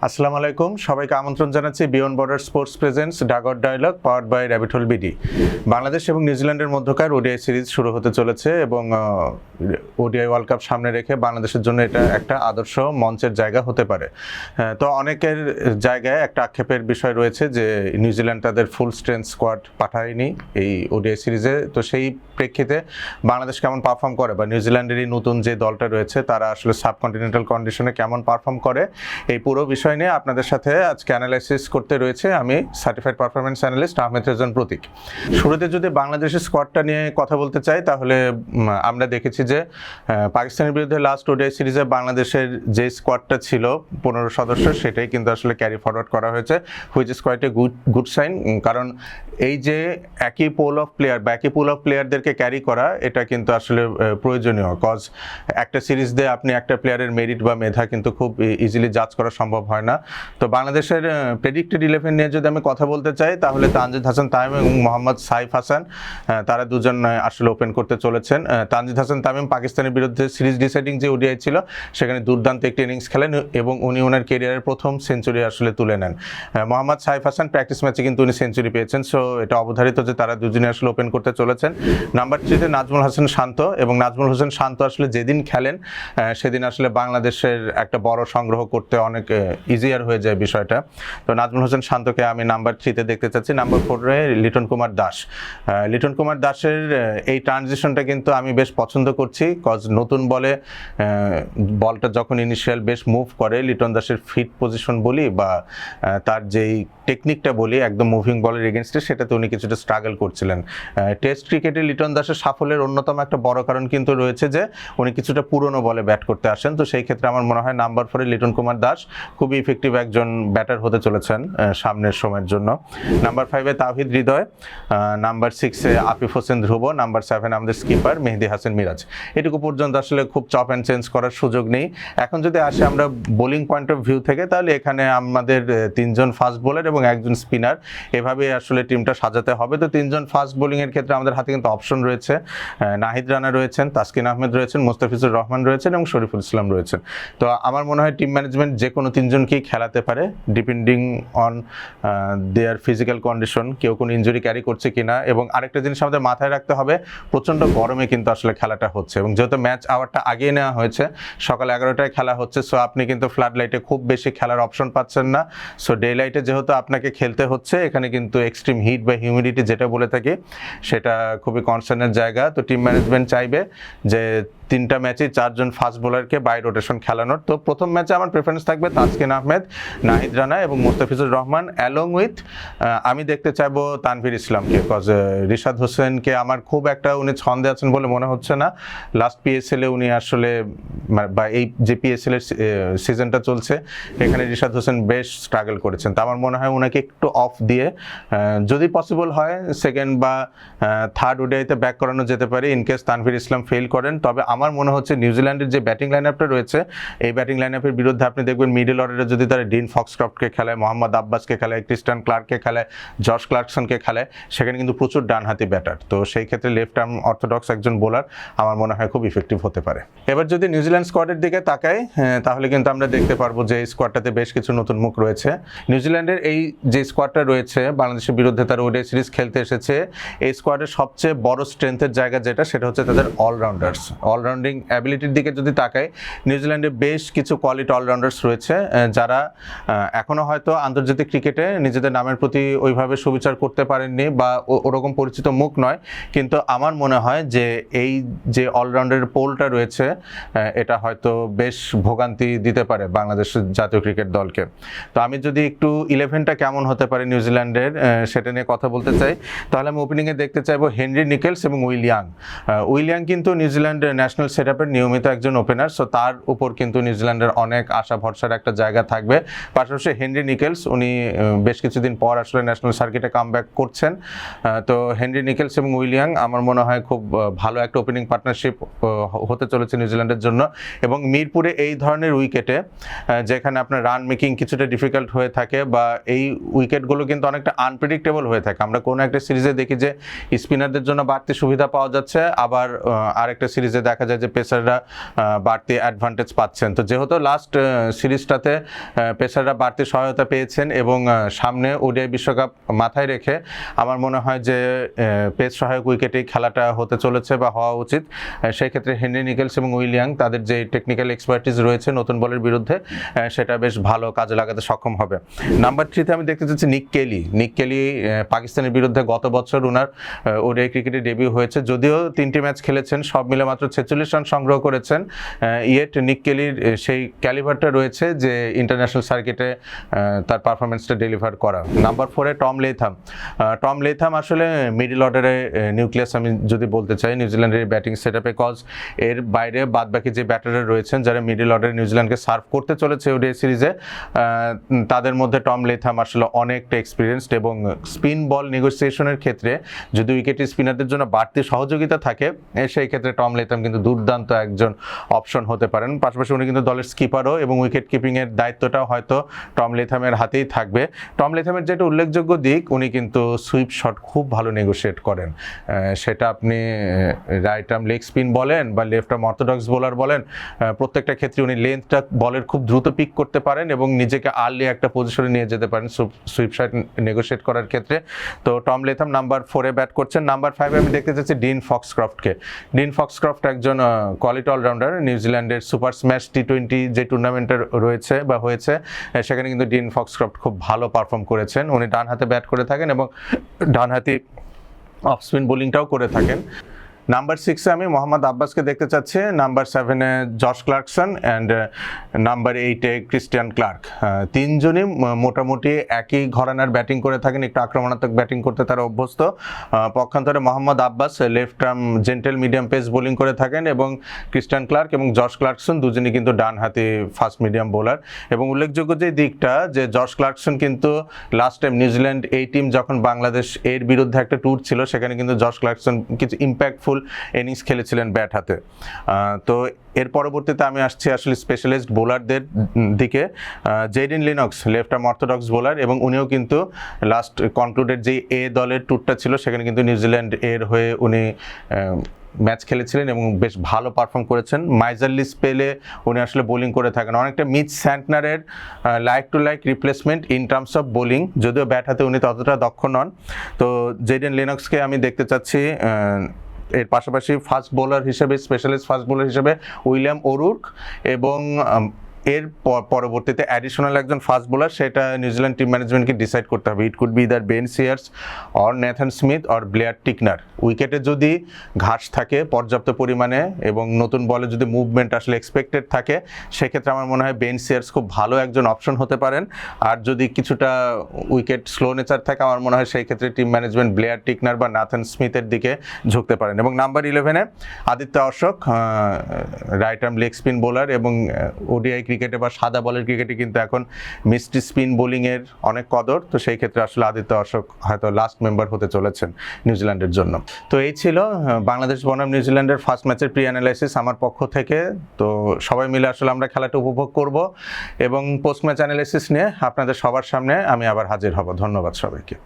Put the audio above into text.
আসসালামু আলাইকুম, সবাইকে আমন্ত্রণ জানাচ্ছি বিয়ন্ড বর্ডার স্পোর্টস প্রেজেন্টস ডাগর dialogue powered by rabbit hole BD. Bangladesh এবং নিউজিল্যান্ডের মধ্যকার ওডিআই সিরিজ শুরু হতে চলেছে এবং ওডিআই ওয়ার্ল্ড কাপ সামনে রেখে বাংলাদেশের জন্য এটা একটা আদর্শ মঞ্চের জায়গা হতে পারে। তো অনেকের জায়গায় একটা আক্ষেপের বিষয় রয়েছে যে নিউজিল্যান্ড তাদের ফুল স্ট্রেংথ স্কোয়াড পাঠায়নি এই ওডিআই সিরিজে। তো সেই প্রেক্ষিতে বাংলাদেশ কেমন পারফর্ম করে বা নিউজিল্যান্ডেরই নতুন যে দলটা রয়েছে তারা আসলে সাবকন্টিনেন্টাল কন্ডিশনে কেমন পারফর্ম করে, এই পুরো বিষয় নিয়ে আপনাদের সাথে আজকে অ্যানালাইসিস করতে রয়েছে আমি certified performance analyst Ahmed Rezan Pratik. শুরুতে যদি বাংলাদেশের স্কোয়াডটা নিয়ে কথা বলতে চাই তাহলে আমরা দেখেছি যে পাকিস্তানের বিরুদ্ধে লাস্ট ওডিআই সিরিজে বাংলাদেশের যে স্কোয়াডটা ছিল 15 সদস্য সেটাই কিন্তু আসলে ক্যারি ফরওয়ার্ড করা হয়েছে, which is quite a good sign. কারণ এই যে একই পুল অফ প্লেয়ারদেরকে ক্যারি করা এটা কিন্তু আসলে প্রয়োজনীয়, কজ একটা সিরিজ দিয়ে আপনি একটা প্লেয়ারের মেরিট বা মেধা কিন্তু খুব ইজিলি জাজ করা সম্ভব হয় না। তো বাংলাদেশের প্রেডিক্টেড 11 নিয়ে যদি আমি কথা বলতে চাই তাহলে তানজিদ হাসান তামিম এবং মোহাম্মদ সাইফ হাসান তারা দুজন আসলে ওপেন করতে চলেছেন। তানজিদ হাসান তামিম পাকিস্তানের বিরুদ্ধে সিরিজ ডিসাইডিং যে ওডিআই ছিল সেখানে দুর্দান্ত একটি ইনিংস খেলেন এবং উনি ওনার ক্যারিয়ারের প্রথম সেঞ্চুরি আসলে তুলে নেন। মোহাম্মদ সাইফ হাসান প্র্যাকটিস ম্যাচে কিন্তু উনি সেঞ্চুরি পেয়েছেন, সো এটা অবধারিত যে তারা দুজনে আসলে ওপেন করতে চলেছেন। নাম্বার 3-তে নাজমুল হাসান শান্ত, এবং নাজমুল হোসেন শান্ত আসলে যেদিন খেলেন সেদিন আসলে বাংলাদেশের একটা বড় সংগ্রহ করতে অনেক ইজিয়ার হয়ে যায় বিষয়টা। তো নাজমুল হোসেন শান্তকে আমি নাম্বার 3-তে দেখতে চাচ্ছি। নাম্বার 4-এ লিটন কুমার দাস। লিটন কুমার দাসের এই ট্রানজিশনটা কিন্তু আমি বেশ পছন্দ করছি, কজ নতুন বলটা যখন ইনিশিয়াল বেশ মুভ করে, লিটন দাসের ফিট পজিশন বলি বা তার যেই টেকনিকটা বলি একদম মুভিং বলের এগেনস্টে, সেটাতে উনি কিছুটা স্ট্রাগল করছিলেন। টেস্ট ক্রিকেটে লিটন দাসের সাফল্যের অন্যতম একটা বড় কারণ কিন্তু রয়েছে যে উনি কিছুটা পুরনো বলে ব্যাট করতে আসেন। তো সেই ক্ষেত্রে আমার মনে হয় নাম্বার 4-এ লিটন কুমার দাস খুবই ইফেক্টিভ একজন ব্যাটার হতে চলেছেন সামনের সময়ের জন্য। নাম্বার 5-এ তাওহিদ হৃদয়, নাম্বার 6-এ আফিফ হোসেন ধ্রুব, নাম্বার 7 আমাদের স্কিপার মেহেদী হাসান মিরাজ। এটুকু পর্যন্ত আসলে খুব চপ অ্যান্ড চেঞ্জ করার সুযোগ নেই। এখন যদি আসে আমরা বোলিং পয়েন্ট অফ ভিউ থেকে, তাহলে এখানে আমাদের 3 জন ফাস্ট বোলার এবং একজন স্পিনার, এভাবে আসলে টিমটা সাজাতে হবে। তো 3 জন ফাস্ট বোলিংয়ের ক্ষেত্রে আমাদের হাতে কিন্তু অপশন রয়েছে, নাহিদ রানা রয়েছেন, তাসকিন আহমেদ রয়েছেন, মোস্তাফিজুর রহমান রয়েছেন এবং শরীফুল ইসলাম রয়েছেন। তো আমার মনে হয় টিম ম্যানেজমেন্ট যে কোনো 3 জনকেই খেলাতে পারে depending on their physical condition, কেউ কোনো ইনজুরি ক্যারি করছে কিনা। এবং আরেকটা জিনিস আমাদের মাথায় রাখতে হবে, প্রচণ্ড গরমে কিন্তু আসলে খেলাটা হচ্ছে এবং যেহেতু ম্যাচ আওয়ারটা আগিয়ে নেওয়া হয়েছে, সকাল 11টায় খেলা হচ্ছে, সো আপনি কিন্তু ফ্লাড লাইটে খুব বেশি খেলার অপশন পাচ্ছেন না। সো ডে লাইটে যেহেতু আপনাকে খেলতে হচ্ছে, এখানে কিন্তু এক্সট্রিম হিট বা হিউমিডিটি যেটা বলে থাকি সেটা খুবই কনসার্নের জায়গা। তো টিম ম্যানেজমেন্ট চাইবে যে 3টা ম্যাচে 4 জন ফাস্ট বোলারকে বাই রোটেশন খেলানোর। তো প্রথম ম্যাচে আমার প্রেফারেন্স থাকবে তাসকিন আহমেদ, নাহিদ রানা এবং মোস্তাফিজুর রহমান, অ্যালং উইথ আমি দেখতে চাইবো তানভীর ইসলামকে, কজ রিশাদ হোসেনকে আমার খুব একটা উনি ছন্দে আছেন বলে মনে হচ্ছে না। লাস্ট পিএসএলে উনি আসলে বা এই যে পিএসএল এর সিজনটা চলছে এখানে রিশাদ হোসেন বেশ স্ট্রাগল করেছেন। তো আমার মনে হয় ওনাকে একটু অফ দিয়ে যদি পসিবল হয় সেকেন্ড বা থার্ড ওডিআইতে ব্যাক করানো যেতে পারে ইনকেস তানভীর ইসলাম ফেল করেন। তবে আমার মনে হচ্ছে নিউজিল্যান্ডের যে ব্যাটিং লাইন আপটা রয়েছে এই ব্যাটিং লাইন আপের বিরুদ্ধে আপনি দেখবেন মিডল অর্ডারে যদি তারা ডিন ফক্সক্রফটকে খেলায়, মোহাম্মদ আব্বাসকে খেলায়, ক্রিস্টান ক্লার্ককে খেলায়, জশ ক্লার্কসনকে খেলায়, সেখানে কিন্তু প্রচুর ডানহাতি ব্যাটার। তো সেই ক্ষেত্রে লেফট আর্ম অর্থোডক্স একজন বোলার আমার মনে হয় খুব ইফেক্টিভ হতে পারে। এবার যদি নিউজিল্যান্ড স্কোয়াডের দিকে তাকাই তাহলে কিন্তু আমরা দেখতে পারবো যে এই স্কোয়াডটাতে বেশ কিছু নতুন মুখ রয়েছে। নিউজিল্যান্ডের এই যে স্কোয়াডটা রয়েছে বাংলাদেশের বিরুদ্ধে তারা ওডিআই সিরিজ খেলতে এসেছে, এই স্কোয়াডের সবচেয়ে বড় স্ট্রেংথের জায়গা যেটা সেটা হচ্ছে তাদের অলরাউন্ডার্স। অলরাউন্ডিং অ্যাবিলিটির দিকে যদি তাকাই, নিউজিল্যান্ডে বেশ কিছু কোয়ালিটি অলরাউন্ডার্স রয়েছে যারা এখনও হয়তো আন্তর্জাতিক ক্রিকেটে নিজেদের নামের প্রতি ওইভাবে সুবিচার করতে পারেননি বা ওরকম পরিচিত মুখ নয়, কিন্তু আমার মনে হয় যে এই যে অলরাউন্ডারের পোলটা রয়েছে এটা হয়তো বেশ ভোগান্তি দিতে পারে বাংলাদেশের জাতীয় ক্রিকেট দলকে। তো আমি যদি একটু 11টা কেমন হতে পারে নিউজিল্যান্ডের সেটা নিয়ে কথা বলতে চাই, তাহলে আমি ওপেনিংয়ে দেখতে চাইবো হেনরি নিকেলস এবং উইলিয়াং কিন্তু নিউজিল্যান্ড ন্যাশনাল সেটআপের নিয়মিত একজন ওপেনার, সো তার উপর কিন্তু নিউজিল্যান্ডের অনেক আশা ভরসার একটা জায়গা থাকবে। পাশাপাশি হেনরি নিকেলস উনি বেশ কিছুদিন পর আসলে ন্যাশনাল সার্কিটে কামব্যাক করছেন। তো হেনরি নিকেলস এবং উইলিয়াং আমার মনে হয় খুব ভালো একটা ওপেনিং পার্টনারশিপ হতে চলেছে নিউজিল্যান্ডের জন্য। এবং মিরপুরে এই ধরনের উইকেটে যেখানে আপনার রান মেকিং কিছুটা ডিফিকাল্ট হয়ে থাকে বা এই উইকেটগুলো কিন্তু অনেকটা আনপ্রেডিক্টেবল হয়ে থাকে, আমরা কোনো একটা সিরিজে দেখি যে স্পিনারদের জন্য বাড়তি সুবিধা পাওয়া যাচ্ছে, আবার আরেকটা সিরিজে দেখা যায় যে পেসাররা বাড়তি অ্যাডভান্টেজ পাচ্ছেন। তো যেহেতু লাস্ট সিরিজটাতে পেসাররা বাড়তি সহায়তা পেয়েছেন এবং সামনে ওডিআই বিশ্বকাপ মাথায় রেখে আমার মনে হয় যে পেস সহায়ক উইকেটেই খেলাটা হতে চলেছে বা হওয়া উচিত। সেই ক্ষেত্রে হেনরি নিকেলস এবং উইলিয়াং তাদের যে টেকনিক্যাল এক্সপার্টিস রয়েছে নতুন বলের বিরুদ্ধে সেটা বেশ ভালো কাজে লাগাতে সক্ষম হবে। নাম্বার 3-তে আমি দেখতে চাচ্ছি নিক কেলি পাকিস্তানের বিরুদ্ধে গত বছর ওনার ওডিআই ক্রিকেটে ডেবিউ হয়েছে, যদিও 3টি ম্যাচ খেলেছেন, সব মিলে মাত্র 46 রান সংগ্রহ করেছেন। ইয়েট নিক কেলির সেই ক্যালিভারটা রয়েছে যে ইন্টারন্যাশনাল সার্কিটে তার পারফরমেন্সটা ডেলিভার করা। নাম্বার 4-এ টম লেথাম আসলে মিডল অর্ডারে নিউক্লিয়াস আমি যদি বলতে চাই নিউজিল্যান্ডের ব্যাটিং সেটআপে, কজ এর বাইরে বাদবাকি যে ব্যাটাররা রয়েছেন যারা মিডল অর্ডারে নিউজিল্যান্ডকে সার্ভ করতে চলেছে ওডিআই সিরিজে, তাদের মধ্যে টম লেথাম আসলে অনেকটা এক্সপিরিয়েন্সড এবং স্পিন বল নেগোসিয়েশনের ক্ষেত্রে যদি উইকেট স্পিনারদের জন্য বাড়তি সহযোগিতা থাকে সেই ক্ষেত্রে টম লেথাম কিন্তু দুর্দান্ত একজন অপশন হতে পারেন। পাশাপাশি উনি কিন্তু দলের স্কিপারও এবং উইকেট কিপিংয়ের দায়িত্বটাও হয়তো টম লেথামের হাতেই থাকবে। টম লেথামের যেটা উল্লেখযোগ্য দিক, উনি কিন্তু সুইপ শট খুব ভালো নেগোশিয়েট করেন। সেটা আপনি রাইট আর্ম লেগ স্পিন বলেন বা লেফট আর্ম অর্থোডক্স বোলার বলেন, প্রত্যেকটা ক্ষেত্রে উনি লেন্থটা বলের খুব দ্রুত পিক করতে পারেন এবং নিজেকে আর্লি একটা পজিশনে নিয়ে যেতে পারেন সুইপ শট নেগোশিয়েট করার ক্ষেত্রে। তো টম লেথাম নাম্বার 4-এ ব্যাট করছেন। নাম্বার 5-এ আমি দেখতে চাচ্ছি ডিন ফক্সক্রফট একজন কোয়ালিটি অলরাউন্ডার। নিউজিল্যান্ডের সুপার স্ম্যাশ টি20 যে টুর্নামেন্টের রয়েছে বা হয়েছে সেখানে কিন্তু ডিন ফক্সক্রফট খুব ভালো পারফর্ম করেছেন। উনি ডান হাতে ব্যাট করে থাকেন এবং ডান হাতি অফ স্পিন বোলিংটাও করে থাকেন। নাম্বার 6-এ আমি মোহাম্মদ আব্বাসকে দেখতে চাচ্ছি। নাম্বার 7-এ জশ ক্লার্কসন অ্যান্ড নাম্বার 8-এ ক্রিস্টিয়ান ক্লার্ক। তিনজনই মোটামুটি একই ঘরানার ব্যাটিং করে থাকেন, একটু আক্রমণাত্মক ব্যাটিং করতে তারা অভ্যস্ত। পক্ষান্তরে Mohammad Abbas left arm gentle medium pace bowling করে থাকেন এবং ক্রিস্টিয়ান ক্লার্ক এবং জশ ক্লার্কসন দুজনই কিন্তু ডান হাতি ফাস্ট মিডিয়াম বোলার। এবং উল্লেখযোগ্য যে দিকটা যে জশ ক্লার্কসন কিন্তু লাস্ট টাইম নিউজিল্যান্ড এই টিম যখন বাংলাদেশ এর বিরুদ্ধে একটা ট্যুর ছিল সেখানে কিন্তু জশ ক্লার্কসন কিছু ইম্প্যাক্টফুল ইনিংস খেলেছিলেন ব্যাট হাতে। তো এর পরবর্তীতে আমি আসছি আসলে স্পেশালিস্ট বোলারদের দিকে। জেডিন Linux left arm orthodox bowler এবং উনিও কিন্তু লাস্ট কনক্লুডেড যে এ দলের ট্যুরটা ছিল সেখানে কিন্তু নিউজিল্যান্ড এর হয়ে উনি ম্যাচ খেলেছিলেন এবং বেশ ভালো পারফর্ম করেছেন। মাইজারলি স্পেলে উনি আসলে বোলিং করে থাকেন, অনেকটা মিচ স্যান্টনারের like to like replacement in terms of bowling, যদিও ব্যাট হাতে উনি ততটা দক্ষ নন। তো জেডিন লিনক্সকে আমি দেখতে চাচ্ছি। এর পাশাপাশি ফাস্ট বোলার হিসেবে স্পেশালিস্ট ফাস্ট বোলার হিসেবে উইলিয়াম ওরুর্ক এবং এর পরবর্তীতে অ্যাডিশনাল একজন ফাস্ট বোলার, সেটা নিউজিল্যান্ড টিম ম্যানেজমেন্টকে ডিসাইড করতে হবে। It could be either Ben সিয়ার্স or Nathan Smith or Blair Tickner. উইকেটে যদি ঘাস থাকে পর্যাপ্ত পরিমাণে এবং নতুন বলে যদি মুভমেন্ট আসলে এক্সপেক্টেড থাকে সেক্ষেত্রে আমার মনে হয় বেন সিয়ার্স খুব ভালো একজন অপশন হতে পারেন। আর যদি কিছুটা উইকেট স্লো নেচার থাকে আমার মনে হয় সেই ক্ষেত্রে টিম ম্যানেজমেন্ট ব্লেয়ার টিকনার বা নাথান স্মিথের দিকে ঝুঁকতে পারেন। এবং নাম্বার 11-এ Aditya Ashok right arm leg spin bowler এবং ওডিআই ক্রিকেটে বা সাদা বলের ক্রিকেটে কিন্তু এখন মিস্ট্রি স্পিন বোলিংয়ের অনেক কদর। তো সেই ক্ষেত্রে আসলে আদিত্য অশোক হয়তো লাস্ট মেম্বার হতে চলেছেন নিউজিল্যান্ডের জন্য। তো এই ছিল বাংলাদেশ বনাম নিউজিল্যান্ডের ফার্স্ট ম্যাচের প্রি অ্যানালাইসিস আমার পক্ষ থেকে। তো সবাই মিলে আসলে আমরা খেলাটা উপভোগ করব এবং পোস্ট ম্যাচ অ্যানালাইসিস নিয়ে আপনাদের সবার সামনে আমি আবার হাজির হব। ধন্যবাদ সবাইকে।